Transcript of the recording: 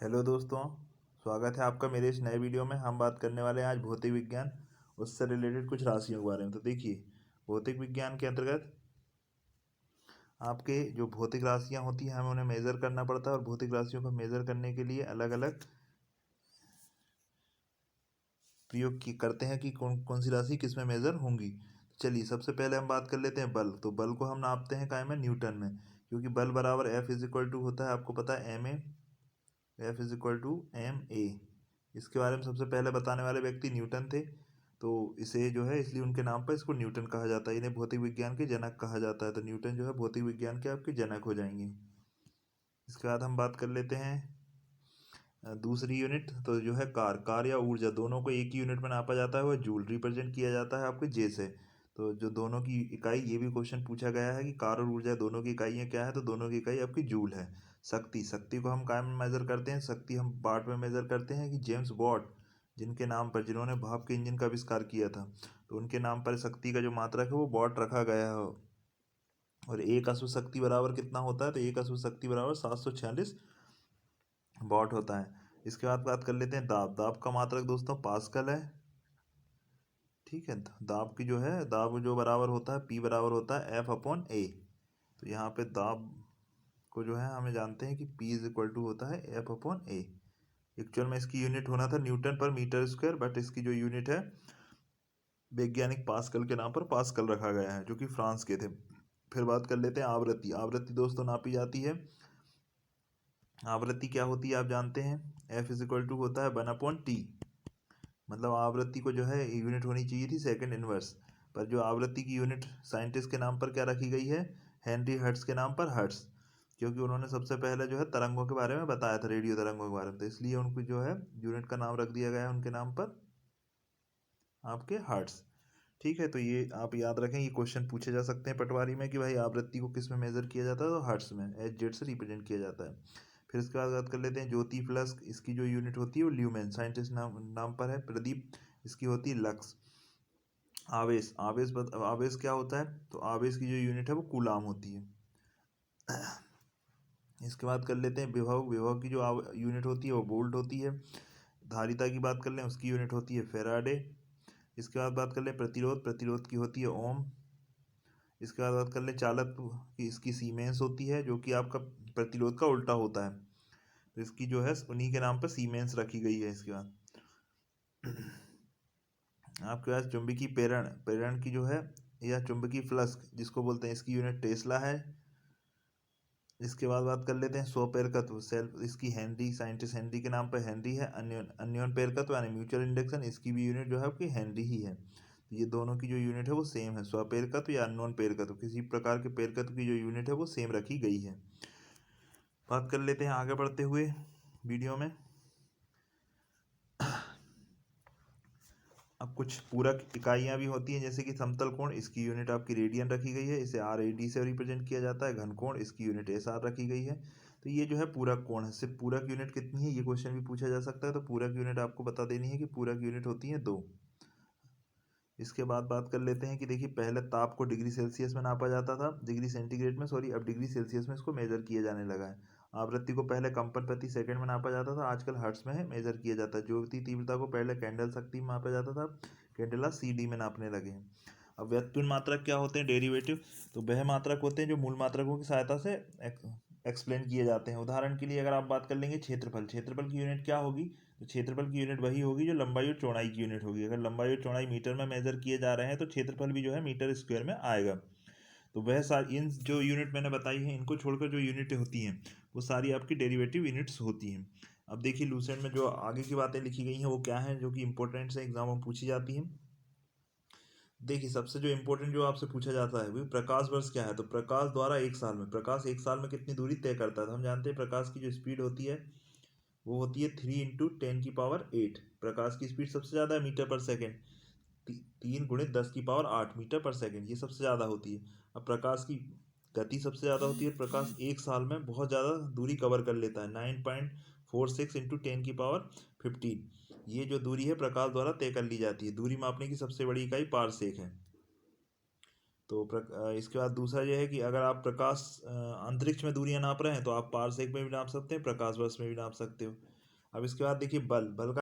Hello दोस्तों, स्वागत है आपका मेरे इस नए वीडियो में। हम बात करने वाले हैं आज भौतिक विज्ञान, उससे रिलेटेड कुछ राशियों के बारे में। तो देखिए, भौतिक विज्ञान के अंतर्गत आपके जो भौतिक राशियां होती हैं हमें उन्हें मेज़र करना पड़ता है, और भौतिक राशियों को मेज़र करने के लिए अलग अलग प्रयोग की करते हैं कि कौन कौन सी राशि किस में मेज़र होंगी। चलिए, सबसे पहले हम बात कर लेते हैं बल। तो बल को हम नापते हैं काय में? न्यूटन में, क्योंकि बल बराबर एफ इज इक्वल टू होता है, आपको पता है, M A. F is equal to M A. इसके बारे में सबसे पहले बताने वाले व्यक्ति न्यूटन थे। तो इसे जो है, इसलिए उनके नाम पर इसको न्यूटन कहा जाता है। इन्हें भौतिक विज्ञान के जनक कहा जाता है। तो न्यूटन जो है भौतिक विज्ञान के आपके जनक हो जाएंगे। इसके बाद हम बात कर लेते हैं दूसरी यूनिट। तो जो है कार या ऊर्जा, दोनों को एक ही यूनिट में नापा जाता है, वह जूल रिप्रेजेंट किया जाता है आपके जे से। तो जो दोनों की इकाई, ये भी क्वेश्चन पूछा गया है कि कार और ऊर्जा दोनों की इकाइयाँ क्या है, तो दोनों की इकाई आपकी जूल है। शक्ति को हम काय में मेजर करते हैं? शक्ति हम वाट में मेजर करते हैं। कि जेम्स वॉट, जिनके नाम पर, जिन्होंने भाप के इंजन का आविष्कार किया था, तो उनके नाम पर शक्ति का जो मात्रक है वो वॉट रखा गया है। और एक अश्व शक्ति बराबर कितना होता है? तो एक अश्व शक्ति बराबर 746 वॉट होता है। इसके बाद बात कर लेते हैं दाब का मात्रक दोस्तों पास्कल है। ठीक है, दाब की जो है, दाब जो बराबर होता है, पी बराबर होता है एफ अपॉन ए। तो यहाँ पे दाब को जो है हमें जानते हैं कि पी इज इक्वल टू होता है एफ अपॉन ए। एक्चुअल में इसकी यूनिट होना था न्यूटन पर मीटर स्क्वायर, बट इसकी जो यूनिट है वैज्ञानिक पास्कल के नाम पर पास्कल रखा गया है, जो कि फ्रांस के थे। फिर बात कर लेते हैं आवृत्ति दोस्तों नापी जाती है। आवृत्ति क्या होती है आप जानते हैं? एफ इज इक्वल टू होता है 1/t। मतलब आवृत्ति को जो है यूनिट होनी चाहिए थी सेकंड इनवर्स, पर जो आवृत्ति की यूनिट साइंटिस्ट के नाम पर क्या रखी गई है? हेनरी हर्ट्स के नाम पर हर्ट्स, क्योंकि उन्होंने सबसे पहले जो है तरंगों के बारे में बताया था, रेडियो तरंगों के बारे में, तो इसलिए उनको जो है यूनिट का नाम रख दिया गया है उनके नाम पर, आपके हर्ट्स। ठीक है, तो ये आप याद रखें, ये क्वेश्चन पूछे जा सकते हैं पटवारी में कि भाई आवृत्ति को किस में मेजर किया जाता है? तो हर्ट्स में, एच जेड से रिप्रेजेंट किया जाता है। फिर इसके बाद बात कर लेते हैं ज्योति प्लस, इसकी जो यूनिट होती है वो ल्यूमेन, साइंटिस्ट नाम पर है। प्रदीप, इसकी होती है लक्स। आवेश क्या होता है? तो आवेश की जो यूनिट है वो कूलाम होती है। इसके बाद कर लेते हैं विभव की जो यूनिट होती है वो वोल्ट होती है। धारिता की बात कर लें, उसकी यूनिट होती है फेराडे। इसके बाद बात कर लें प्रतिरोध की होती है ओम। इसके बाद बात कर लें चालकत्व की, इसकी सीमेंस होती है, जो कि आपका प्रतिरोध का उल्टा होता है, तो इसकी जो है उन्हीं के नाम पर सीमेंस रखी गई है। इसके बाद आपके पास चुंबकीय प्रेरण की जो है, या चुंबकीय फ्लक्स जिसको बोलते हैं, इसकी यूनिट टेस्ला है। इसके बाद बात कर लेते हैं स्वप्रेरकत्व सेल्फ, इसकी हेनरी, साइंटिस्ट हेनरी के नाम पर हेनरी है। अन्योन प्रेरकत्व यानी म्यूचुअल इंडक्शन, इसकी भी यूनिट जो है आपकी हेनरी ही है। तो ये दोनों की जो यूनिट है वो सेम है। स्वप्रेरकत्व या अननोन प्रेरकत्व, किसी प्रकार के प्रेरकत्व की जो यूनिट है वो सेम रखी गई है। बात कर लेते हैं आगे बढ़ते हुए वीडियो में। अब कुछ पूरक इकाइयाँ भी होती हैं, जैसे कि समतल कोण, इसकी यूनिट आपकी रेडियन रखी गई है, इसे आर ए डी से रिप्रेजेंट किया जाता है। घन कोण, इसकी यूनिट एस आर रखी गई है। तो ये जो है पूरक कोण है। सिर्फ पूरक यूनिट कितनी है ये क्वेश्चन भी पूछा जा सकता है, तो पूरक यूनिट आपको बता देनी है कि पूरक यूनिट होती है 2। इसके बाद बात कर लेते हैं कि देखिए, पहले ताप को डिग्री सेल्सियस में नापा जाता था, डिग्री सेंटीग्रेड में, सॉरी, अब डिग्री सेल्सियस में इसको मेजर किया जाने लगा है। आवृत्ति को पहले कंपन प्रति सेकंड में नापा जाता था, आजकल हर्ट्ज में मेजर किया जाता है। ज्योति तीव्रता को पहले कैंडल शक्ति में नापा जाता था, कैंडेला CD में नापने लगे हैं। अब व्युत्पन्न मात्रक क्या होते हैं? डेरिवेटिव। तो वह मात्रक होते हैं जो मूल मात्रकों की सहायता से एक्सप्लेन किए जाते हैं। उदाहरण के लिए अगर आप बात कर लेंगे क्षेत्रफल की यूनिट क्या होगी? तो क्षेत्रफल की यूनिट वही होगी जो लंबाई और चौड़ाई की यूनिट होगी। अगर लंबाई और चौड़ाई मीटर में मेजर किए जा रहे हैं तो क्षेत्रफल भी जो है मीटर स्क्वायर में आएगा। तो वह सारी, इन जो यूनिट मैंने बताई है, इनको छोड़कर जो यूनिटें होती हैं वो सारी आपकी डेरिवेटिव यूनिट्स होती हैं। अब देखिए, लूसेंट में जो आगे की बातें लिखी गई हैं वो क्या हैं, जो कि इंपॉर्टेंट से एग्जाम में पूछी जाती हैं। देखिए, सबसे जो इम्पोर्टेंट जो आपसे पूछा जाता है वो प्रकाश वर्ष क्या है? तो प्रकाश द्वारा एक साल में, प्रकाश एक साल में कितनी दूरी तय करता है? तो हम जानते हैं प्रकाश की जो स्पीड होती है वो होती है 3 × 10⁸। प्रकाश की स्पीड सबसे ज़्यादा है मीटर पर सेकेंड, 3 × 10⁸ मीटर पर सेकेंड, ये सबसे ज़्यादा होती है। अब प्रकाश की गति सबसे ज़्यादा होती है। प्रकाश एक साल में बहुत ज़्यादा दूरी कवर कर लेता है, 9.46 × 10⁻15। ये जो दूरी है प्रकाश द्वारा तय कर ली जाती है। दूरी मापने की सबसे बड़ी इकाई पारसेक है। तो इसके बाद दूसरा ये है कि अगर आप प्रकाश अंतरिक्ष में दूरियां नाप रहे हैं तो आप पारसेक में भी नाप सकते हैं, प्रकाश वर्ष में भी नाप सकते हो। अब इसके बाद देखिए बल का